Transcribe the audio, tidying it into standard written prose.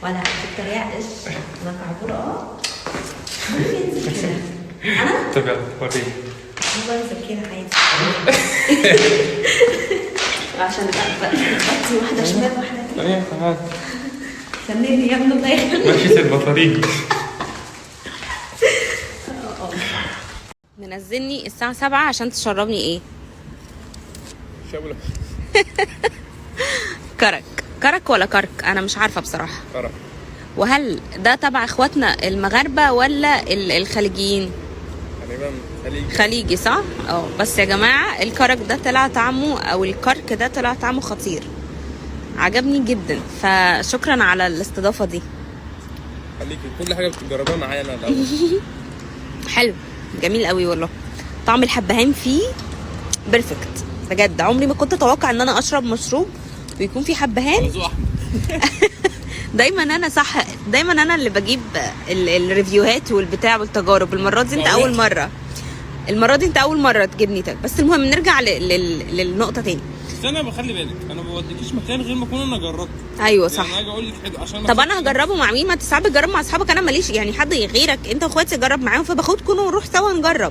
ولا بتتريقش انا كعبوره ينزل كده انا طب يلا وريني. هو ينزل كده عادي عشان بطي واحده شمال واحده ايه تعال سنيني يا ابن الله مشيت البطاريق. منزلني الساعه 7 عشان تشربني ايه؟ شاولة كرك ولا كرك؟ انا مش عارفه بصراحه. كرك. وهل ده تبع اخواتنا المغاربه ولا الخليجيين؟ تقريبا خليجي صح؟ بس يا جماعه الكرك ده طلع طعمه او الكرك ده طلع طعمه خطير، عجبني جدا، فشكرا على الاستضافه دي. خليكي كل حاجه بتجربيها معايا انا الاول. حلو جميل قوي والله. طعم الحبهان فيه بيرفكت بجد. عمري ما كنت اتوقع ان انا اشرب مشروب ويكون فيه حبهان. دايما انا صح، دايما انا اللي بجيب الريفيوهات والبتاع والتجارب. المره دي انت اول مره تجيبني تاني. بس المهم نرجع للنقطه تاني. بس انا بخلي بالك انا ما بوديكيش مكان غير ما اكون انا جربت. ايوه صح. يعني اجي اقول لك حلو عشان طب انا هجربه مع مين؟ ما انت ساعات بتجرب مع اصحابك، انا ماليش يعني حد غيرك انت واخواتي اجرب معاهم، فباخدكم ونروح سوا نجرب.